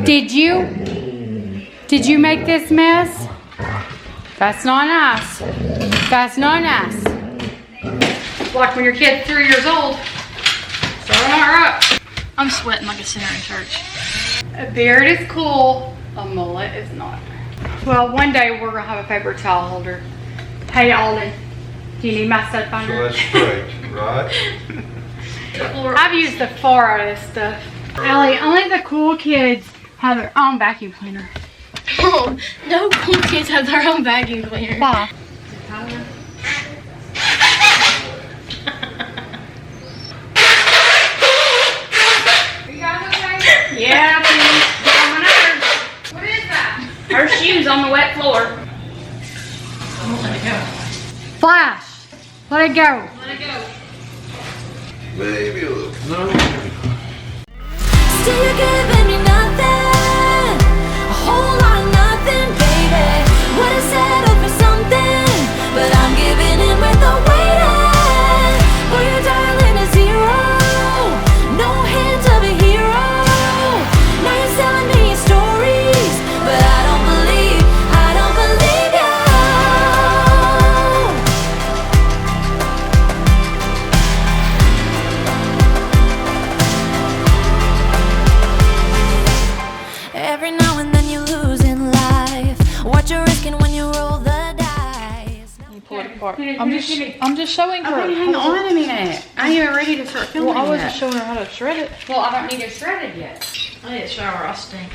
Did you make this mess? That's not nice. That's not nice. Like when your kid's 3 years old. So not right. I'm sweating like a sinner in church. A beard is cool. A mullet is not. Well, one day we're gonna have a paper towel holder. Hey Alden, do you need my stud So finder? that's straight, right? I've used the far out of this stuff. Allie, only the cool kids have their own vacuum cleaner. Oh, no cool kids have their own vacuum cleaner. Why? Yeah, please. Get on my nerves. What is that? Her shoes on the wet floor. I'm gonna let it go. Flash. Let it go. Let it go. Maybe a little. No. Still you're giving me nothing, a whole lot of nothing, baby. Would've settled for something, but I'm giving in with the waiting. For your darling a zero, no hint of a hero. Now you're selling me your stories, but I don't believe you. Every now and then you lose in life. What you're risking when you roll the dice. You pull it apart. I'm just showing her. Okay, hang on a minute. I ain't even ready to start filming Well, I wasn't yet. showing her how to shred it. Well, I don't need it shredded yet. I need a shower. I stink.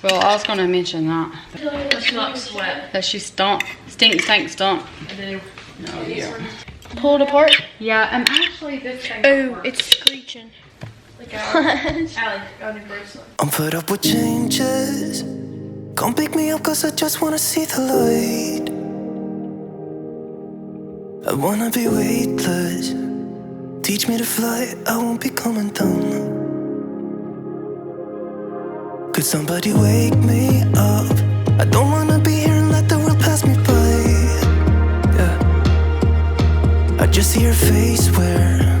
Well, I was gonna mention that. It's like sweat. That she stunk. Stink. I do. No, yeah. Pull it apart. Yeah, and actually this thing. Oh, it's screeching. Look out. Allie, go on your bracelet. I'm fed up with changes. Come pick me up cause I just wanna see the light. I wanna be weightless. Teach me to fly, I won't be coming down. Could somebody wake me up? I don't wanna be here and let the world pass me by. Yeah. I just see your face wherever.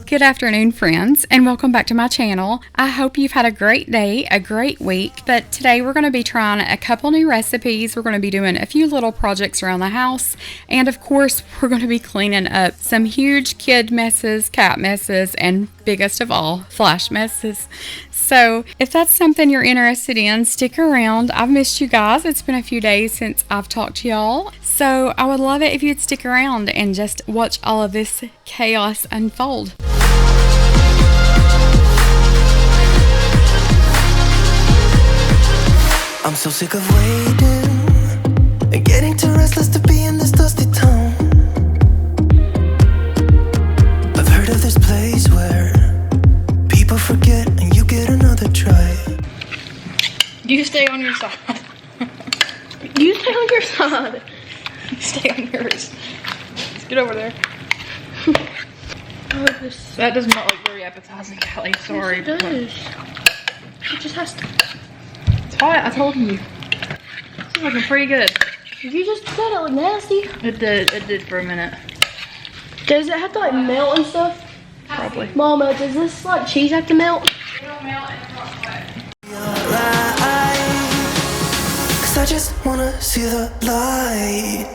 Good afternoon, friends, and welcome back to my channel. I hope you've had a great day, a great week, but today we're going to be trying a couple new recipes. We're going to be doing a few little projects around the house, and of course, we're going to be cleaning up some huge kid messes, cat messes, and biggest of all, flash messes. So if that's something you're interested in, stick around. I've missed you guys. It's been a few days since I've talked to y'all. So I would love it if you'd stick around and just watch all of this chaos unfold. I'm so sick of waiting and getting too restless to be in this dusty town. I've heard of this place where people forget and you get another try. You stay on your side. You stay on your side. You stay on yours. Let's get over there. That does not look very appetizing, Callie. Sorry. Yes, it does. It just has to. It's hot, I told you. This is looking pretty good. You just said it looked nasty. It did for a minute. Does it have to like melt and stuff? Probably. Mama, does this like cheese have to melt? It'll melt in the crock pot. Cause I just wanna see the light.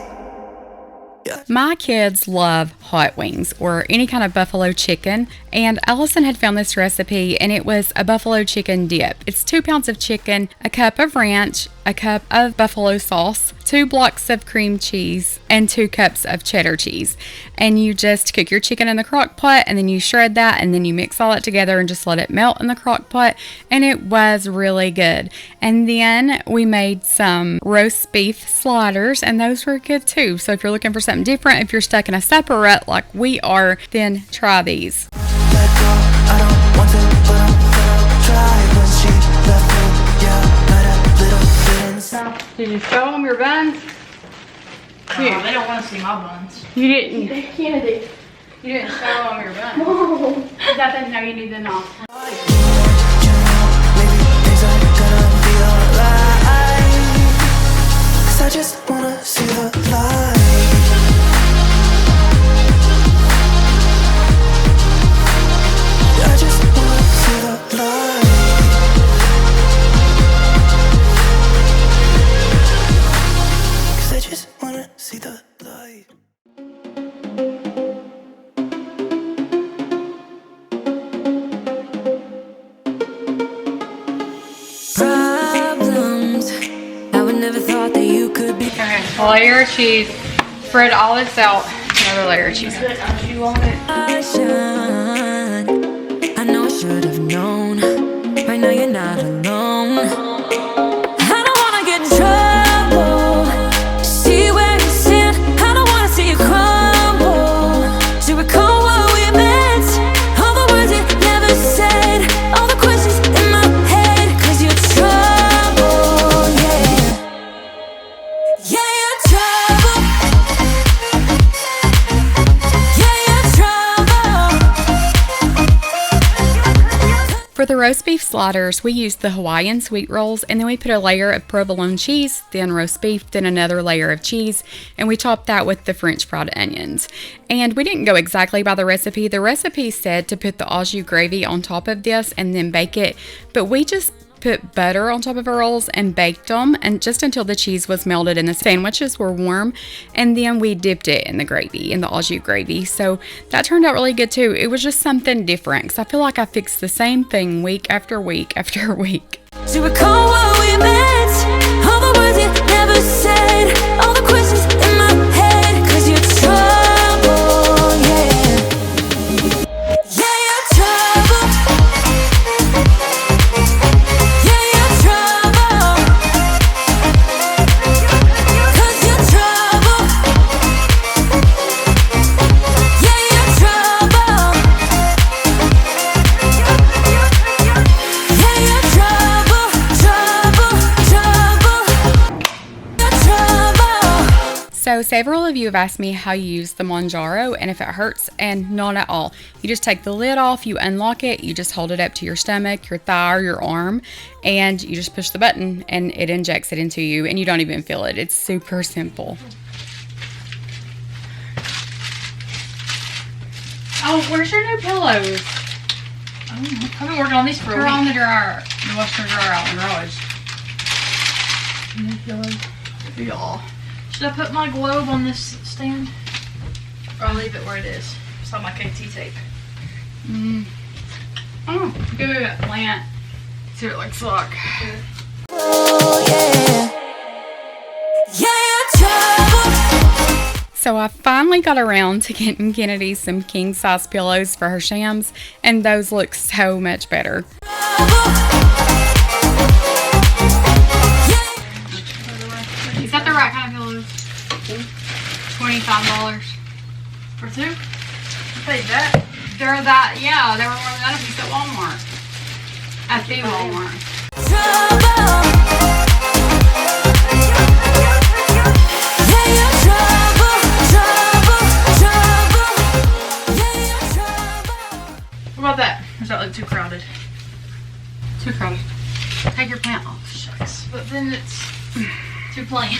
My kids love hot wings or any kind of buffalo chicken, and Allison had found this recipe, and it was a buffalo chicken dip. It's 2 pounds of chicken, a cup of ranch, a cup of buffalo sauce, 2 blocks of cream cheese, and 2 cups of cheddar cheese. And you just cook your chicken in the crock pot, and then you shred that, and then you mix all that together and just let it melt in the crock pot, and it was really good. And then we made some roast beef sliders, and those were good too. So if you're looking for something different, if you're stuck in a supper rut like we are, then try these. Let go, I don't want to, but I'm gonna try. When she left me, yeah, got a little bit inside. Did you show them your buns? No, they don't want to see my buns. You didn't. They can't do. You didn't show them your buns. No. Is that the no? You need the no. You know, maybe things are gonna be alright. Cause I just wanna see the light. layer of cheese. Spread all this out. Another layer of cheese. You want it? I shine. I know I should have known. Right now you're not alone. I don't wanna get in trouble. See where you stand. I don't wanna see you crumble. To recall what we meant, all the words you never said, all the questions in my head. 'Cause you're trouble, yeah. Yeah, you're trouble. Yeah, you're trouble. For the roast beef sliders, we used the Hawaiian sweet rolls, and then we put a layer of provolone cheese, then roast beef, then another layer of cheese, and we topped that with the French fried onions. And we didn't go exactly by the recipe. The recipe said to put the au jus gravy on top of this and then bake it, but we just put butter on top of our rolls and baked them, and just until the cheese was melted and the sandwiches were warm, and then we dipped it in the gravy, in the au jus gravy. So that turned out really good too. It was just something different, because I feel like I fixed the same thing week after week after week. To recall what we meant, all the words you never said, all the questions in my head. 'Cause you're trouble, yeah. Yeah, you're trouble. Yeah, you're trouble. 'Cause you're trouble. Yeah, you're trouble. Yeah, you're trouble, trouble, trouble. You're trouble. So several of you have asked me how you use the Manjaro and if it hurts, and not at all. You just take the lid off, you unlock it, you just hold it up to your stomach, your thigh, or your arm, and you just push the button and it injects it into you, and you don't even feel it. It's super simple. Oh, where's your new pillows? I've been working on these for a They're week. on the dryer. The washer dryer out in the garage. New pillows. Y'all. Should I put my globe on this stand? Or I'll leave it where it is. It's on my KT tape. Oh, give me that plant. See what it looks like. Oh, yeah. Yeah, you're trouble. So I finally got around to getting Kennedy some king size pillows for her shams, and those look so much better. Is that the right kind of pillows? $25 For two? I paid that. They're that, yeah, they were more than that if you at Walmart. At the Walmart. Trouble. Yeah, you're trouble, trouble, trouble. Yeah, you're trouble. What about that? Or does that look too crowded? Too crowded. Take your plant off. Shucks. But then it's too plain.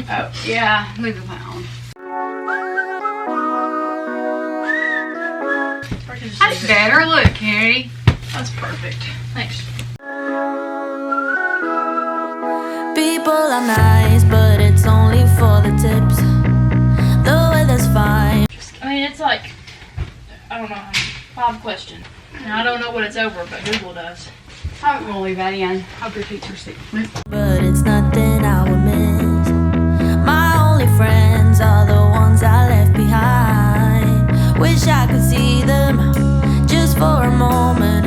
Oh, yeah, leave the plant on. Or I could just That's leave it. better. Look, Kennedy. That's perfect. Thanks. People are nice, but it's only for the tips. The weather's fine. I mean, it's like, I don't know, 5 question. And I don't know what it's over, but Google does. I'm gonna leave that in. Hope your feet are sick. But it's nothing I would miss. My only friends are the ones I left behind. Wish I could see them just for a moment.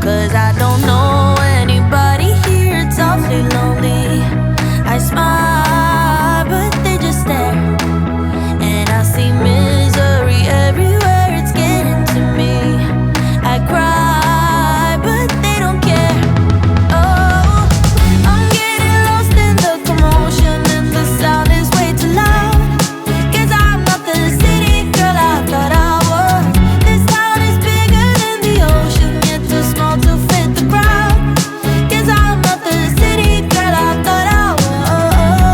'Cause I don't know anybody here, it's awfully lonely. I smile, but they just stare. And I see misery everywhere, it's getting to me. I cry, but they don't care. Oh, I'm getting lost in the commotion, and the sound is way too loud. 'Cause I'm not the city girl I thought I was. This town is bigger than the ocean, yet too small to fit the crowd. 'Cause I'm not the city girl I thought I was.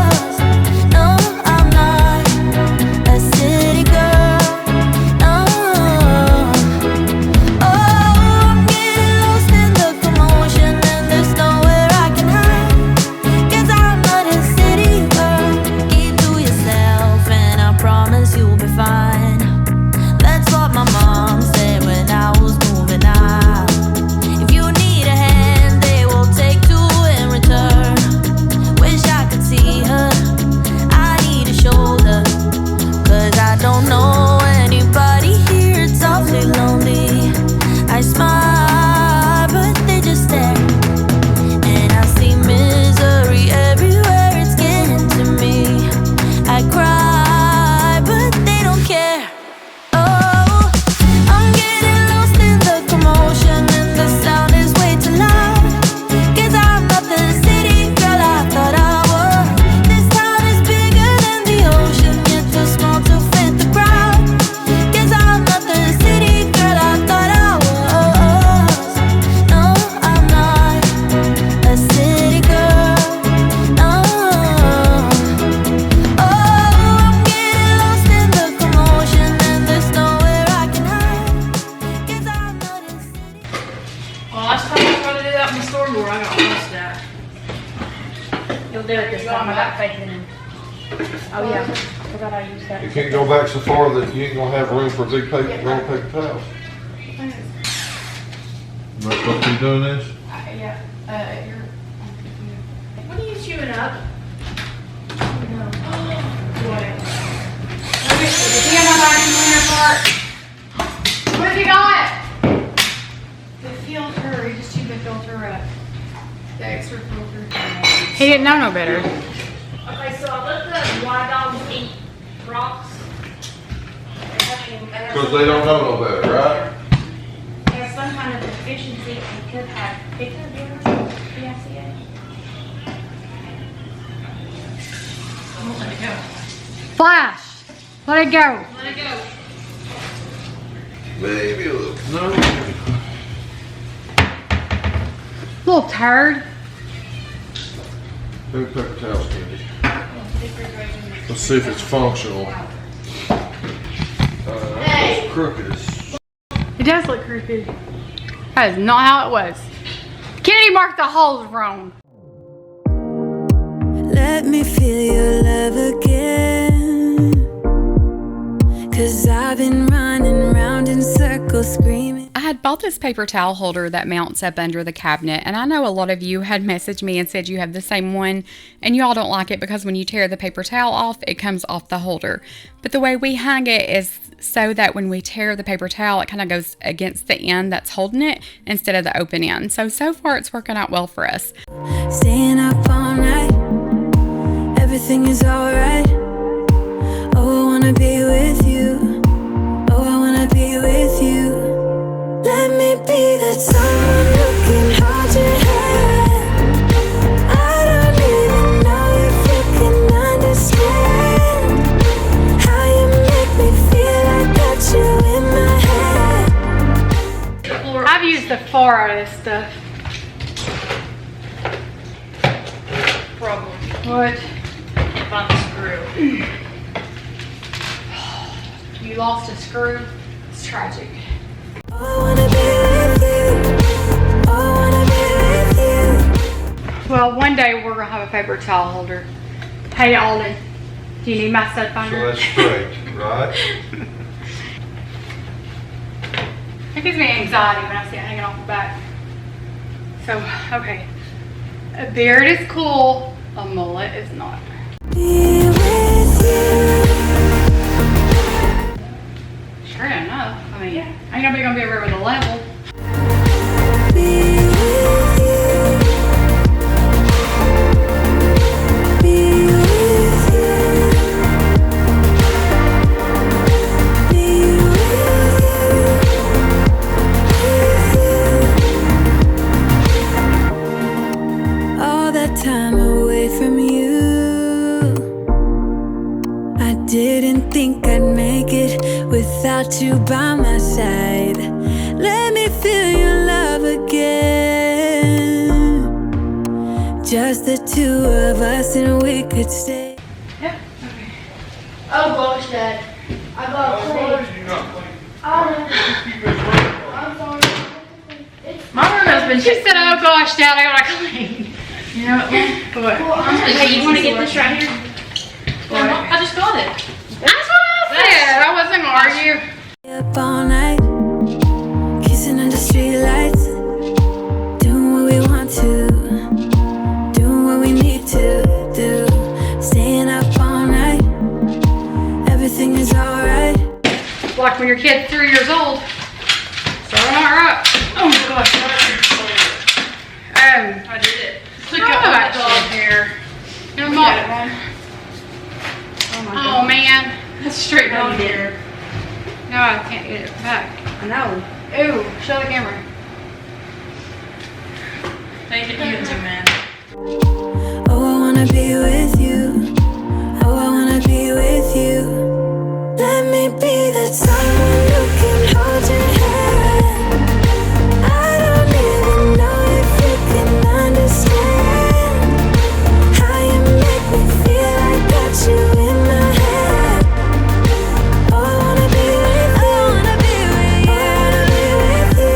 time I got faith in him. Oh yeah, I forgot I used that. You can't go back so far that you ain't gonna have room for big paper, roll of paper towels. You not supposed to be doing this? Yeah, you're. What are you chewing up? See my vacuum cleaner part? What have you got? The filter. He just chewed the filter up. The extra filter. He didn't know no better. Okay, so I let the wild dogs eat rocks. Because they don't know no better, right? There's some kind of deficiency and could have PICA, PICA. Let it go. Flash! Let it go. Let it go. Maybe a little. No. Little turd. Big paper towels, Candy. Let's see if it's functional. It's crooked as. It does look crooked. That is not how it was. Kennedy marked the holes wrong. Let me feel your love again, 'cause I've been running round in circles screaming. I had bought this paper towel holder that mounts up under the cabinet, and I know a lot of you had messaged me and said you have the same one and you all don't like it because when you tear the paper towel off, it comes off the holder. But the way we hang it is so that when we tear the paper towel, it kind of goes against the end that's holding it instead of the open end. So far it's working out well for us. Staying up all night, everything is alright. Oh, I wanna be with you. Oh, I wanna be with you. Let me be that someone who can hold your hand. I don't even know if you can understand how you make me feel. I got you in my head. I've used the far out of this stuff. Problem. What? Find the screw. You lost a screw? It's tragic. Oh, I wanna be with you. Oh, I wanna be with you. Well, one day we're gonna have a paper towel holder. Hey Alden, do you need my stud So finder? that's straight, right? It gives me anxiety when I see it hanging off the back. So, okay. A beard is cool, a mullet is not. Be with you. Sure enough. I mean, ain't nobody gonna be over with a level. Be with you. Be with you. Be with you. All that time away from you, I didn't think I'd make it without you by my side. Let me feel your love again. Just the two of us and we could stay. Oh gosh, Dad. I got a plane. I'm sorry. My room has been. She said, oh gosh, Dad, I gotta clean. You know what? What? Hey, you want to get this right here? I just got it. That's what I said. I wasn't gonna argue. Up all night, kissing under streetlights, doing what we want to, doing what we need to do. Staying up all night, everything is alright. Like when your kid's 3 years old. So I'm not right. Oh my gosh. I did it. Look at that dog hair. Your mom. Oh man, that's straight dog hair. No, I can't get it back. I know. Ooh, show the camera. Thank you, man. Oh, I wanna be with you. Oh, I wanna be with you. Let me be that someone who can hold your hand. I don't even know if you can understand how you make me feel. I got you in my head. Oh, I wanna be with you. I wanna be with you. I wanna be with you.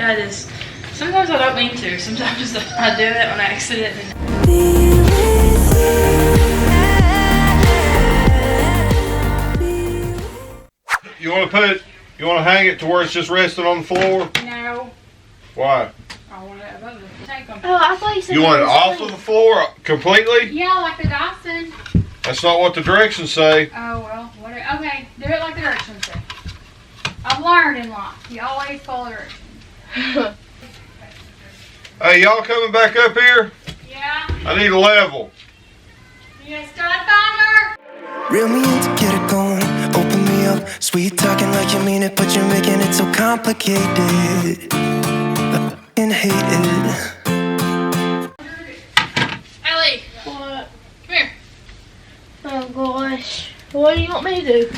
Yeah, it is. Sometimes I don't mean to. Sometimes I do it on accident. You want to hang it to where it's just resting on the floor? No. Why? I want it above the take them. Oh, I thought you said You want it off of the floor completely? Yeah, like the Dyson. That's not what the directions say. Oh, well, whatever. Okay, do it like the directions say. I've learned in life. You always follow directions. Hey, y'all coming back up here? Yeah? I need a level. You gonna start finder? Reel me in to get it going, open me up. Sweet talking like you mean it, but you're making it so complicated. I f***ing hate it. Ellie, What? come here. Oh gosh. What do you want me to do?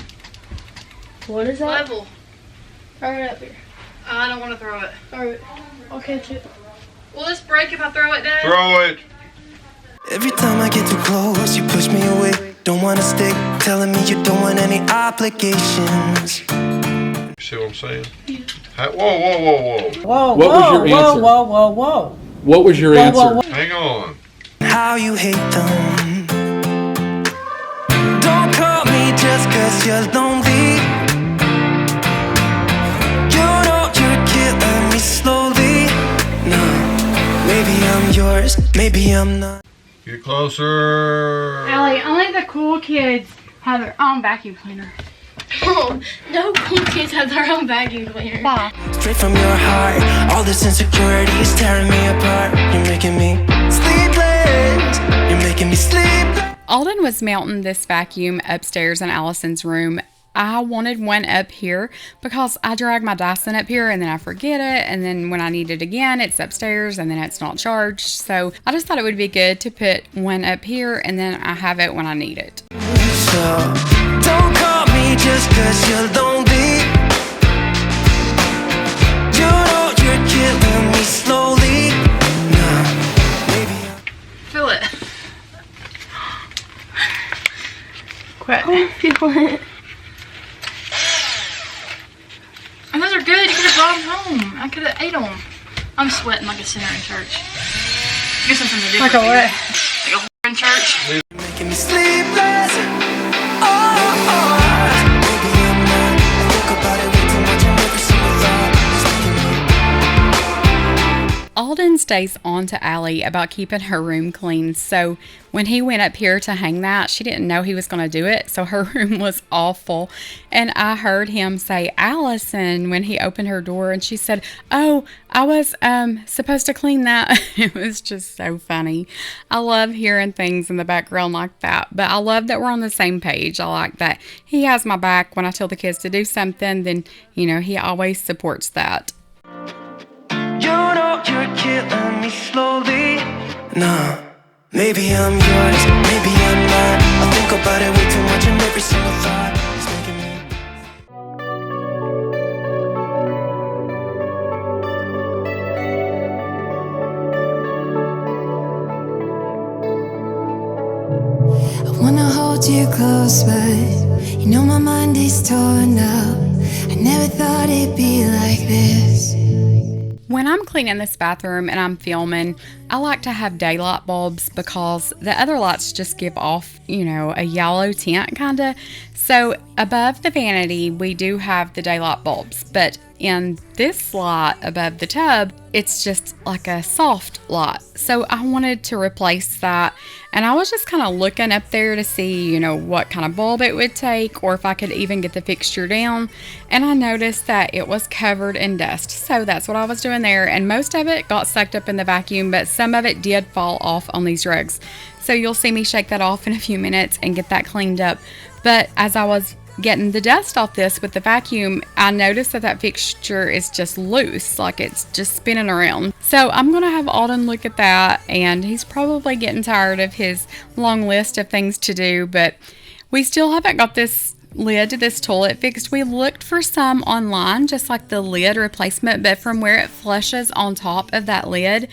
What is that? Level. Throw it up here. I don't want to throw it. Throw it. I'll catch it. Will this break if I throw it down? Throw it. Every time I get too close, you push me away. Don't wanna stick, telling me you don't want any obligations. You see what I'm saying? Whoa, whoa, whoa, whoa. Whoa, What was your answer? Whoa, whoa, whoa. What was your answer? Hang on. How you hate them. Don't call me just cause you're lonely. You know you're killing me slowly. No, maybe I'm yours, maybe I'm not. Get closer. Ellie, only the cool kids have their own vacuum cleaner. Oh, no cool kids have their own vacuum cleaner. Straight from your heart, all this insecurity is tearing me apart. You're making me sleepless. You're making me sleepless. Alden was mounting this vacuum upstairs in Allison's room. I wanted one up here because I drag my Dyson up here and then I forget it, and then when I need it again it's upstairs and then it's not charged. So I just thought it would be good to put one up here and then I have it when I need it. So don't call me just cause you're lonely. You know you're killing me slowly. No, maybe I'm Feel it. Crap. I feel it. And those are good. You could have brought them home. I could have ate them. I'm sweating like a sinner in church. Get something to do. Like a what? Like a in church. making me sleepless. Oh, maybe I'm not. I think about it way too much. I never see the thought. Alden stays on to Allie about keeping her room clean, so when he went up here to hang that, she didn't know he was going to do it, so her room was awful. And I heard him say, Allison, when he opened her door, and she said, oh, I was supposed to clean that. It was just so funny. I love hearing things in the background like that, but I love that we're on the same page. I like that he has my back when I tell the kids to do something, then, you know, he always supports that. You know you're killing me slowly. No, maybe I'm yours, maybe I'm not. I think about it way too much and every single thought is making me. I wanna hold you close, but you know my mind is torn up. I never thought it'd be like this. When I'm cleaning this bathroom and I'm filming, I like to have daylight bulbs because the other lights just give off, you know, a yellow tint kind of. So above the vanity, we do have the daylight bulbs, but in this light above the tub, it's just like a soft light. So I wanted to replace that, and I was just kind of looking up there to see, you know, what kind of bulb it would take or if I could even get the fixture down, and I noticed that it was covered in dust. So that's what I was doing there, and most of it got sucked up in the vacuum, but some of it did fall off on these rugs. So you'll see me shake that off in a few minutes and get that cleaned up. But as I was getting the dust off this with the vacuum, I noticed that fixture is just loose, like it's just spinning around. So I'm gonna have Alden look at that, and he's probably getting tired of his long list of things to do, but we still haven't got this lid to this toilet fixed. We looked for some online, just like the lid replacement, but from where it flushes on top of that lid,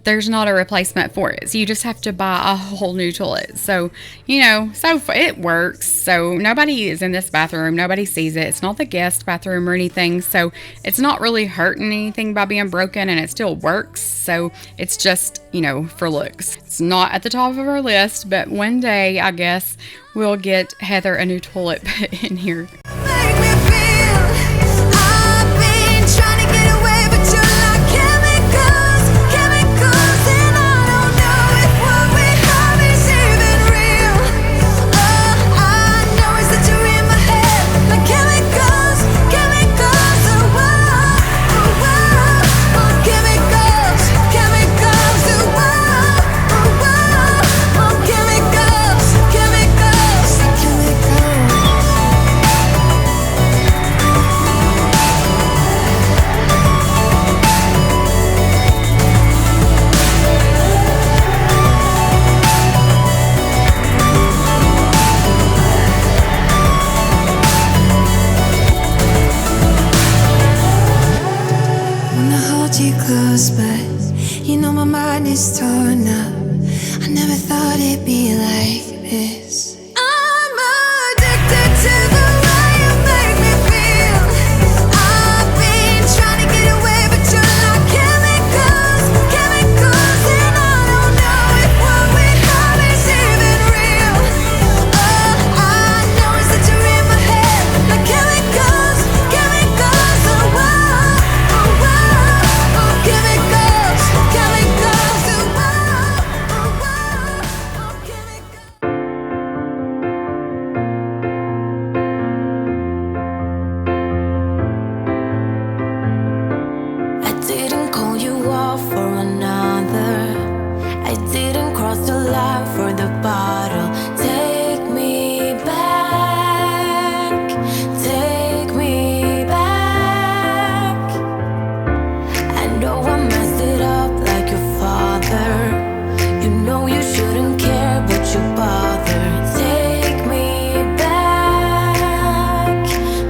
there's not a replacement for it. So you just have to buy a whole new toilet. So, so it works. So nobody is in this bathroom. Nobody sees it. It's not the guest bathroom or anything. So it's not really hurting anything by being broken, and it still works. So it's just, for looks. It's not at the top of our list, but one day I guess we'll get Heather a new toilet put in here. Make me feel I've been trying to get away, but you're like chemicals, and I don't know if what we have is even real. All I know is that you're in my head, like chemicals, oh whoa, chemicals, oh whoa, chemicals. Wanna hold you close, but my mind is torn up. I never thought it'd be like this. I'm addicted to the way you make me feel. I've been trying to get away, but you're like chemicals, and I don't know if what we have is even real. All I know is that you're in my head, like chemicals, oh whoa, chemicals, oh whoa, chemicals. I didn't call you off for another. I didn't cross the line for the bottle. Take me back, take me back. I know I messed it up like your father. You know you shouldn't care, but you bother. Take me back,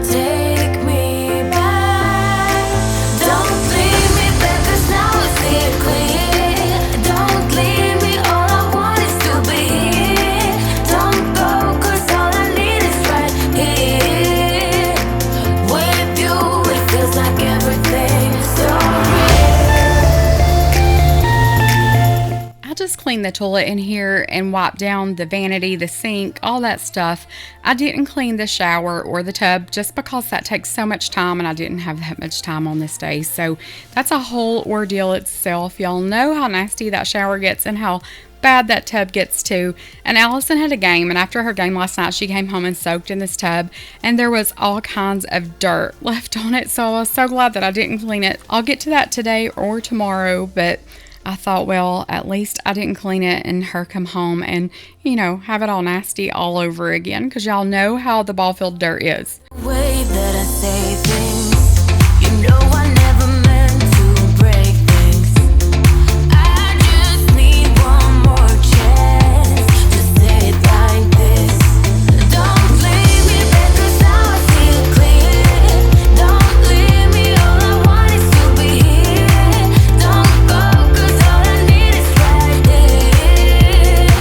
take me back. Don't leave me back, 'cause now I see it clear. Don't leave me, all I want is to be here. Don't go, 'cause all I need is right here. With you, it feels like everything's so I just cleaned the toilet in here and wiped down the vanity, the sink, all that stuff. I didn't clean the shower or the tub just because that takes so much time, and I didn't have that much time on this day. So that's a whole ordeal itself. Y'all know how nasty that shower gets and how bad that tub gets too. And Allison had a game, and after her game last night, she came home and soaked in this tub, and there was all kinds of dirt left on it. So I was so glad that I didn't clean it. I'll get to that today or tomorrow, but I thought, well, at least I didn't clean it and her come home and, have it all nasty all over again, because y'all know how the ball field dirt is. way that I say things. You know I never meant to break things. I just need one more chance to say it like this. Don't leave me back, 'cause now I see it clear. Don't leave me, all I want is to be here. Don't go, 'cause all I need is right here.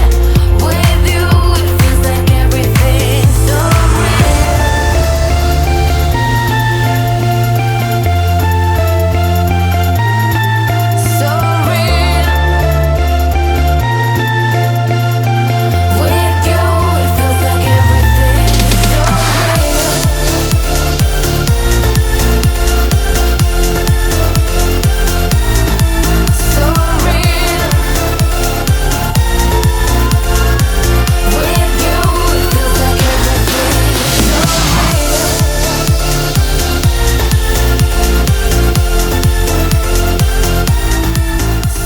With you, it feels like everything's so real. So real. With you, it feels like everything's so real. So real. With you, it feels like everything's so real.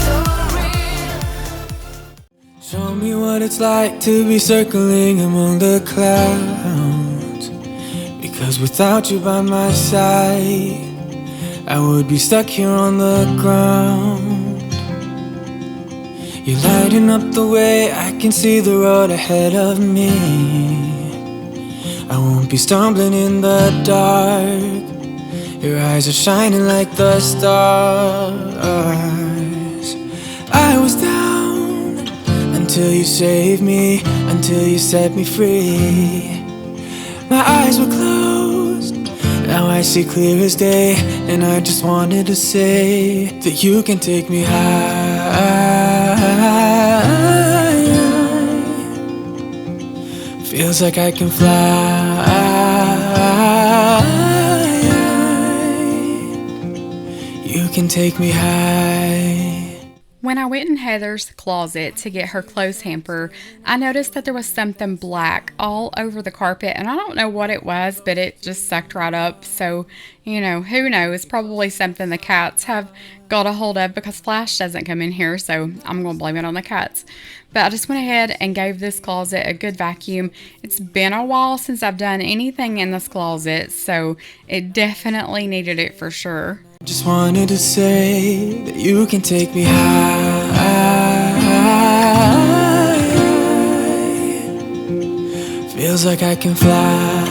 So real. Show me what it's like to be circling among the clouds. Because without you by my side, I would be stuck here on the ground. You're lighting up the way, I can see the road ahead of me. I won't be stumbling in the dark. Your eyes are shining like the stars. I was down until you saved me, until you set me free. My eyes were closed, now I see clear as day, and I just wanted to say that you can take me high. Feels like I can fly. You can take me high. When I went in Heather's closet to get her clothes hamper, I noticed that there was something black all over the carpet, and I don't know what it was, but it just sucked right up. So, you know, who knows? Probably something the cats have got a hold of, because Flash doesn't come in here, so I'm going to blame it on the cats. But I just went ahead and gave this closet a good vacuum. It's been a while since I've done anything in this closet, so it definitely needed it for sure. Just wanted to say that you can take me high. Feels like I can fly.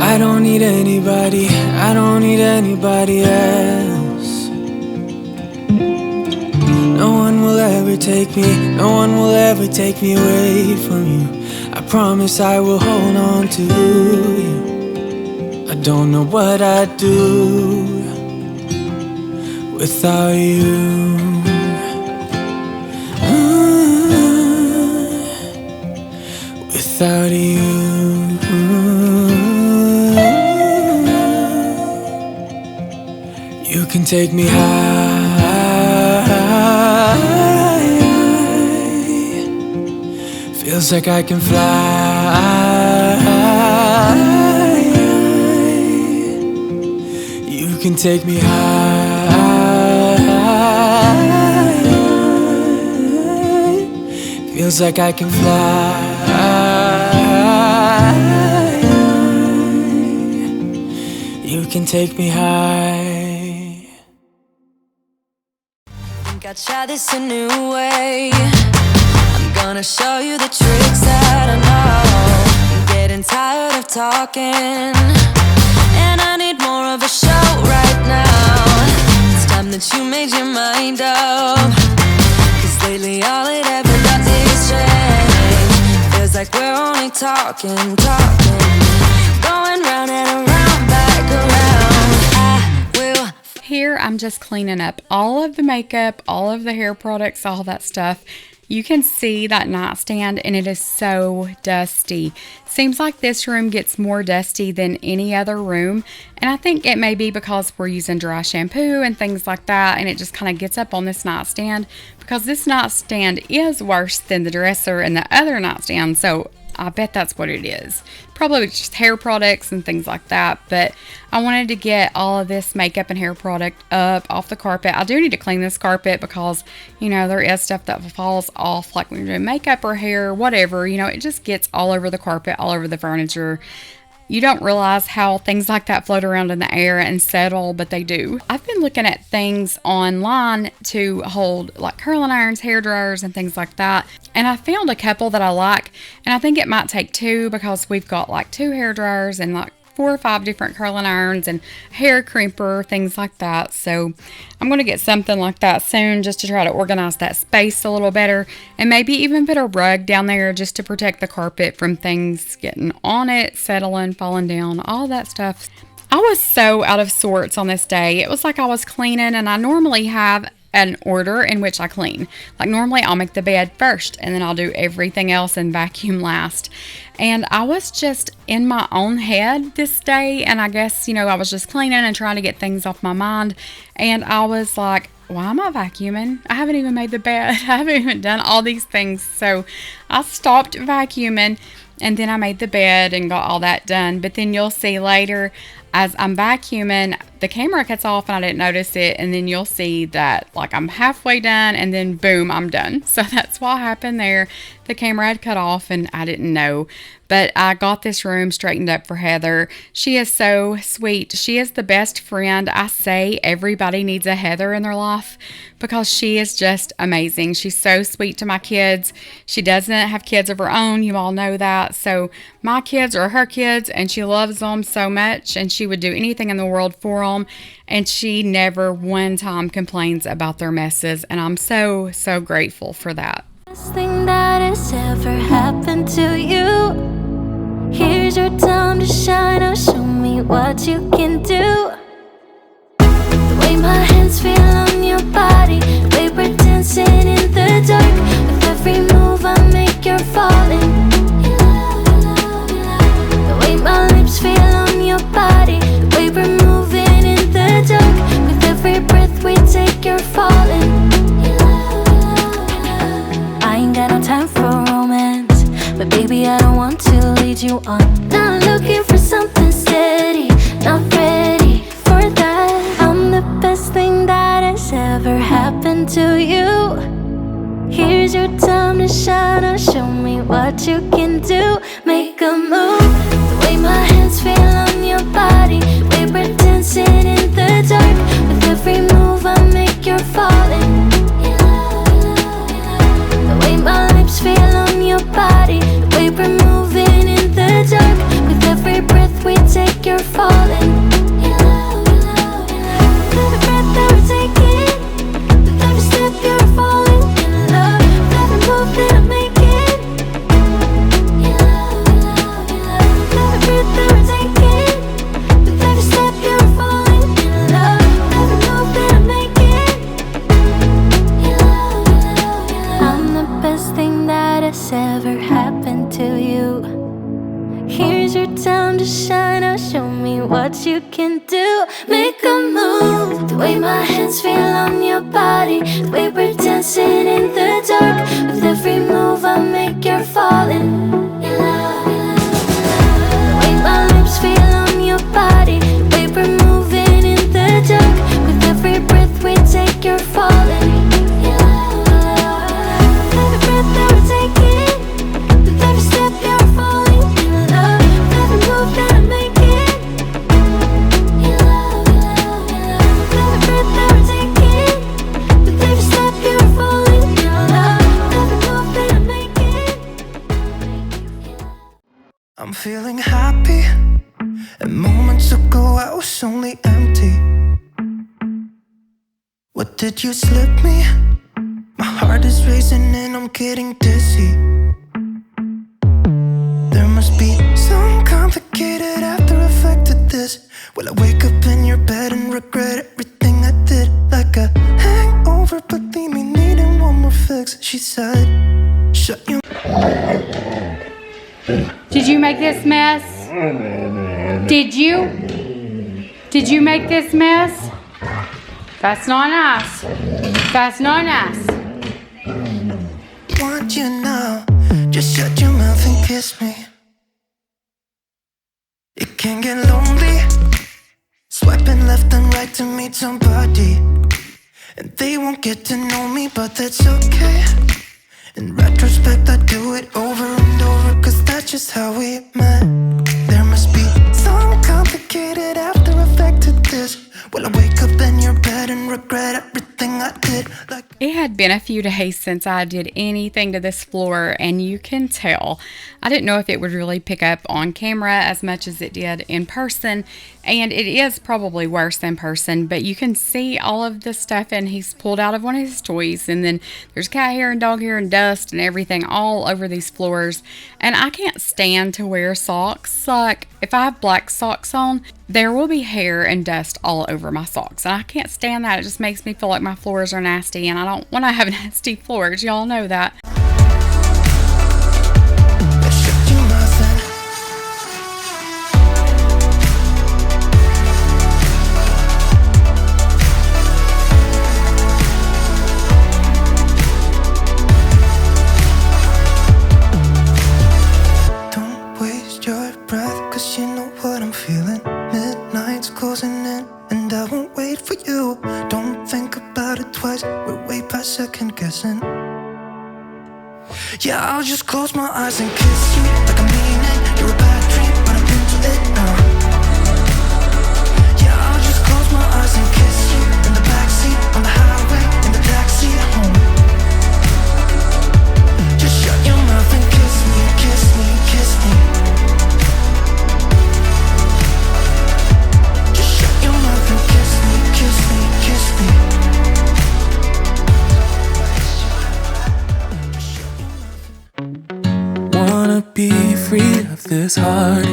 I don't need anybody, I don't need anybody else. No one will ever take me, no one will ever take me away from you. I promise I will hold on to you. I don't know what I'd do without you. Without you. You can take me high. Feels like I can fly. You can take me high. Feels like I can fly. You can take me high. Think I'll try this a new way. I'm gonna show you the tricks that I know. I'm getting tired of talking, and I need more of a show right now. It's time that you made your mind up, 'cause lately all it ever does is change. Feels like we're only talking, going round and around, back around. I will. Here, I'm just cleaning up all of the makeup, all of the hair products, all that stuff. You can see that nightstand, and it is so dusty. Seems like this room gets more dusty than any other room, and I think it may be because we're using dry shampoo and things like that, and it just kind of gets up on this nightstand, because this nightstand is worse than the dresser and the other nightstand, so I bet that's what it is. Probably just hair products and things like that. But I wanted to get all of this makeup and hair product up off the carpet. I do need to clean this carpet because, you know, there is stuff that falls off, like when you're doing makeup or hair, whatever. You know, it just gets all over the carpet, all over the furniture. You don't realize how things like that float around in the air and settle, but they do. I've been looking at things online to hold like curling irons, hair dryers, and things like that. And I found a couple that I like, and I think it might take two, because we've got like 2 hair dryers and like 4 or 5 different curling irons and hair crimper, things like that. So I'm going to get something like that soon, just to try to organize that space a little better, and maybe even put a rug down there just to protect the carpet from things getting on it, settling, falling down, all that stuff. I was so out of sorts on this day. It was like I was cleaning, and I normally have an order in which I clean. Like normally I'll make the bed first, and then I'll do everything else and vacuum last. And I was just in my own head this day, and I guess, you know, I was just cleaning and trying to get things off my mind, and I was like, why am I vacuuming? I haven't even made the bed. I haven't even done all these things. So I stopped vacuuming, and then I made the bed and got all that done. But then you'll see later, as I'm vacuuming, the camera cuts off and I didn't notice it, and then you'll see that like I'm halfway done, and then boom, I'm done. So that's what happened there. The camera had cut off and I didn't know. But I got this room straightened up for Heather. She is so sweet. She is the best friend. I say everybody needs a Heather in their life, because she is just amazing. She's so sweet to my kids. She doesn't have kids of her own. You all know that. that. So my kids are her kids, and she loves them so much, and she would do anything in the world for them, and she never one time complains about their messes, and I'm so, so grateful for that. Best thing that has ever happened to you. Here's your time to shine. Now show me what you can do. The way my hands feel on your body, the way we're dancing in the dark. With every move I make, you're falling. The way my lips feel on your body, the way we're moving in the dark. With every breath we take, you're falling. I ain't got no time for romance, but baby, I don't want to lead you on. Not looking for something steady, not ready for that. I'm the best thing that has ever happened to you. Here's your time to shine. Now show me what you can do. Make a move. The way my hands feel on your body, the way we're dancing in the dark. With every move I make, you're falling. The way my lips feel on your body, the way we're moving in the dark. With every breath we take, you're falling. Every breath that we're taking, with every step you're falling in love. With every move that I'm making, every breath that we're taking, with every step you're falling in love. With every move that I'm making, I'm the best thing that has ever happened to you. Here's your time to shine. Now show me what you can do. Make a move. The way my hands feel on your body, the way we're dancing in the dark. With every move I make, you're falling. The way my lips feel on your body, the way we're moving in the dark. With every breath we take, you're falling. Every breath that we're taking, with every step you're falling in love. With every move that I'm making, every breath that we're taking, with every step you're falling in love. With every move that I'm making. I'm feeling happy, and moments ago I was only empty. What did you slip me? My heart is racing and I'm getting dizzy. There must be some complicated after effect of this. Will I wake up in your bed and regret everything I did? Like a hangover, but leave me needing one more fix. She said, shut your Did you make this mess? Did you? Did you make this mess? That's not nice. That's not nice. want you now. Just shut your mouth and kiss me. It can get lonely, swiping left and right to meet somebody, and they won't get to know me, but that's okay. In retrospect, I do it over and over, cause that's just how we met. There must be some complicated after effect to this. Will I wake up in your bed and regret everything I did? Like it had been a few days since I did anything to this floor, and you can tell. I didn't know if it would really pick up on camera as much as it did in person, and it is probably worse in person, but you can see all of the stuff, and he's pulled out of one of his toys, and then there's cat hair and dog hair and dust and everything all over these floors, and I can't stand to wear socks. Like, if I have black socks on, there will be hair and dust all over my socks, and I can't stand that. It just makes me feel like my floors are nasty, and I don't want to have nasty floors. Y'all know that. shut your mouth and don't waste your breath, cause you know what I'm feeling. Midnight's closing in, and I won't wait for you. Don't think about it twice, we're way past second guessing. Yeah, I'll just close my eyes and kiss you like I mean it. You're a bad dream, but I'm into it now. Yeah, I'll just close my eyes and kiss you in the backseat, on the highway, in the taxi home. Just shut your mouth and kiss me, kiss me, kiss me. Wanna be free of this heart,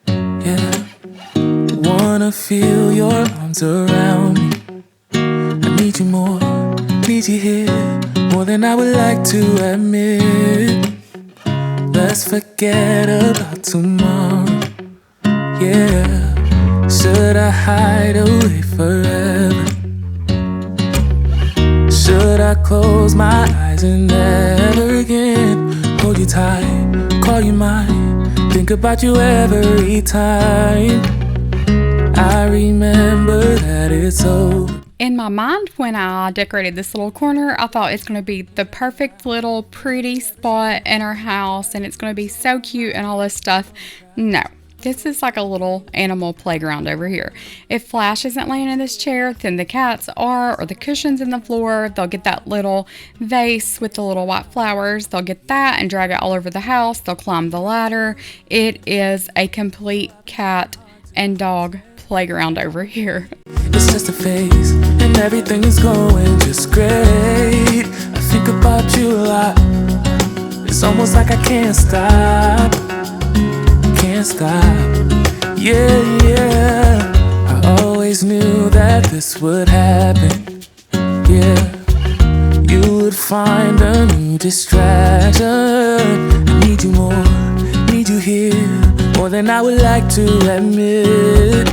yeah. Wanna feel your arms around me. I need you more, need you here, more than I would like to admit. Let's forget about tomorrow, yeah. Should I hide away forever? Should I close my eyes and never again hold you tight, call you mine, think about you every time I remember that it's over? In my mind, when I decorated this little corner, I thought it's going to be the perfect little pretty spot in our house and it's going to be so cute and all this stuff. No. This is like a little animal playground over here. If Flash isn't laying in this chair, then the cats are, or the cushions in the floor. They'll get that little vase with the little white flowers. They'll get that and drag it all over the house. They'll climb the ladder. It is a complete cat and dog playground over here. It's just a phase, and everything is going just great. I think about you a lot. It's almost like I can't stop. Can't stop. Yeah, yeah. I always knew that this would happen. Yeah. You would find a new distraction. I need you more, need you here, more than I would like to admit.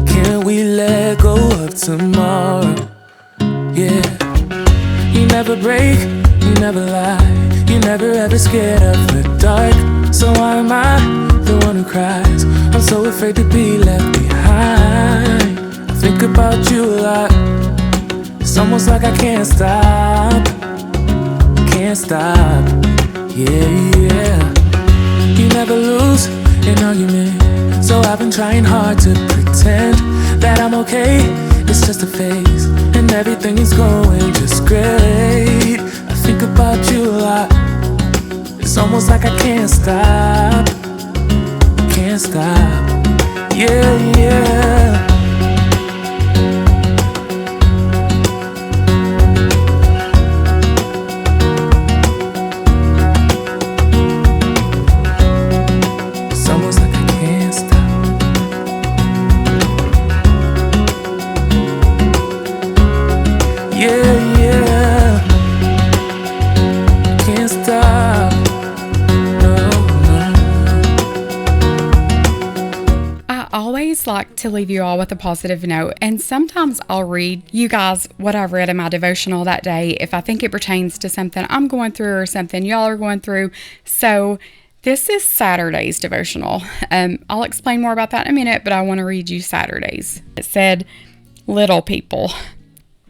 Can we let go of tomorrow? Yeah. You never break, you never lie, you never ever scared of the dark. So why am I the one who cries? I'm so afraid to be left behind. I think about you a lot. It's almost like I can't stop. Can't stop. Yeah, yeah. You never lose an argument, so I've been trying hard to pretend that I'm okay. It's just a phase, and everything is going just great. I think about you a lot. It's almost like I can't stop. Can't stop. Yeah, yeah. It's almost like I can't stop. Yeah, yeah. Can't stop. Like to leave you all with a positive note, and sometimes I'll read you guys what I've read in my devotional that day if I think it pertains to something I'm going through or something y'all are going through. So this is Saturday's devotional. I'll explain more about that in a minute, but I want to read you Saturday's. It said, "Little people.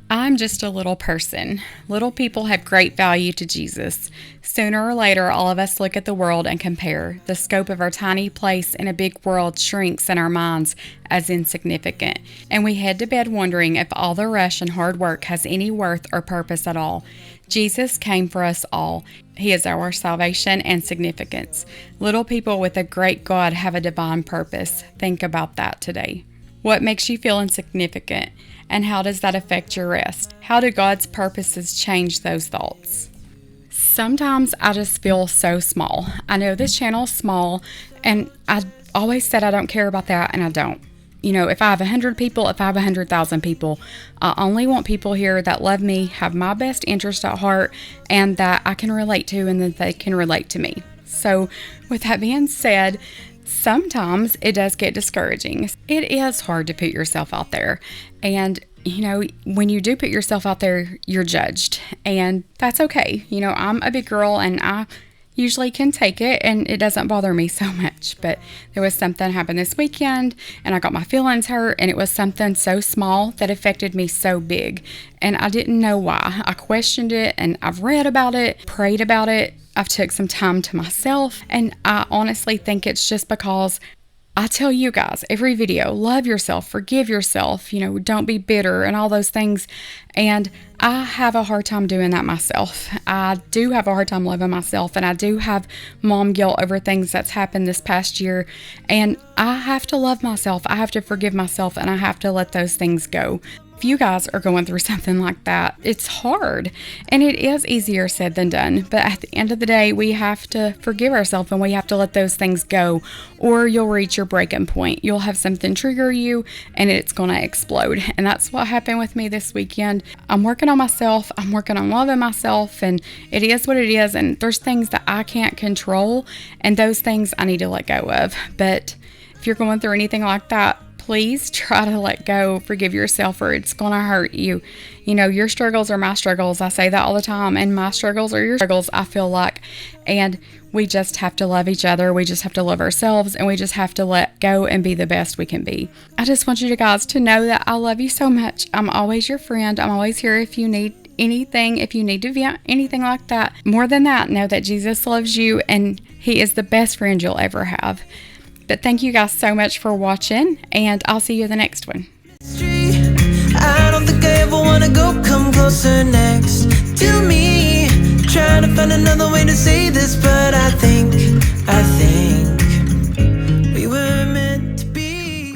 I'm just a little person. Little people have great value to Jesus. Sooner or later, all of us look at the world and compare. The scope of our tiny place in a big world shrinks in our minds as insignificant, and we head to bed wondering if all the rush and hard work has any worth or purpose at all. Jesus came for us all. He is our salvation and significance. Little people with a great God have a divine purpose. Think about that today. What makes you feel insignificant? And how does that affect your rest? How do God's purposes change those thoughts?" Sometimes I just feel so small. I know this channel is small, and I always said I don't care about that, and I don't. You know, if I have 100 people, if I have 100,000 people, I only want people here that love me, have my best interest at heart, and that I can relate to, and that they can relate to me. So with that being said, sometimes it does get discouraging. It is hard to put yourself out there. And, you know, when you do put yourself out there, you're judged. And that's okay. You know, I'm a big girl and I usually can take it and it doesn't bother me so much. But there was something happened this weekend and I got my feelings hurt, and it was something so small that affected me so big. And I didn't know why. I questioned it, and I've read about it, prayed about it. I've took some time to myself, and I honestly think it's just because I tell you guys every video, love yourself, forgive yourself, you know, don't be bitter and all those things. And I have a hard time doing that myself. I do have a hard time loving myself, and I do have mom guilt over things that's happened this past year. And I have to love myself. I have to forgive myself, and I have to let those things go. If you guys are going through something like that, it's hard and it is easier said than done. But at the end of the day, we have to forgive ourselves and we have to let those things go, or you'll reach your breaking point. You'll have something trigger you and it's going to explode. And that's what happened with me this weekend. I'm working on myself. I'm working on loving myself, and it is what it is. And there's things that I can't control, and those things I need to let go of. But if you're going through anything like that, please try to let go, forgive yourself, or it's going to hurt you. You know, your struggles are my struggles. I say that all the time, and my struggles are your struggles, I feel like. And we just have to love each other. We just have to love ourselves, and we just have to let go and be the best we can be. I just want you guys to know that I love you so much. I'm always your friend. I'm always here if you need anything, if you need to vent, anything like that. More than that, know that Jesus loves you, and he is the best friend you'll ever have. But thank you guys so much for watching, and I'll see you in the next one. I don't think I ever wanna go come closer next to me. Trying to find another way to say this, but I think we were meant to be.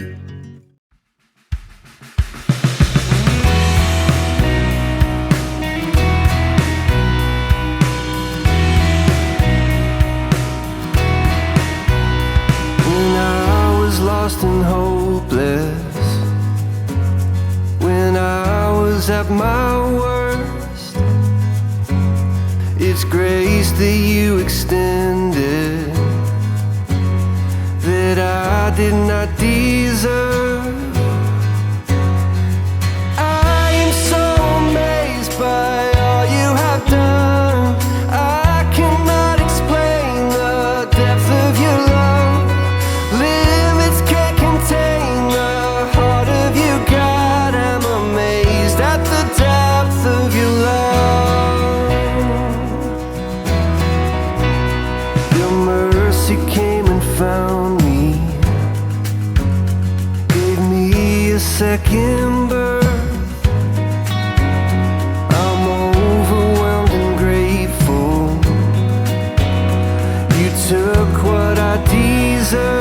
When I was lost and hopeless, when I was at my worst, it's grace that you extended that I did not deserve. I am so amazed by all you have done. I cannot explain the depth of your love. Limits can't contain the heart of you, God. I'm amazed at the depth of your love. Your mercy came and found me, gave me a second birth. I'm overwhelmed and grateful. You took what I deserve.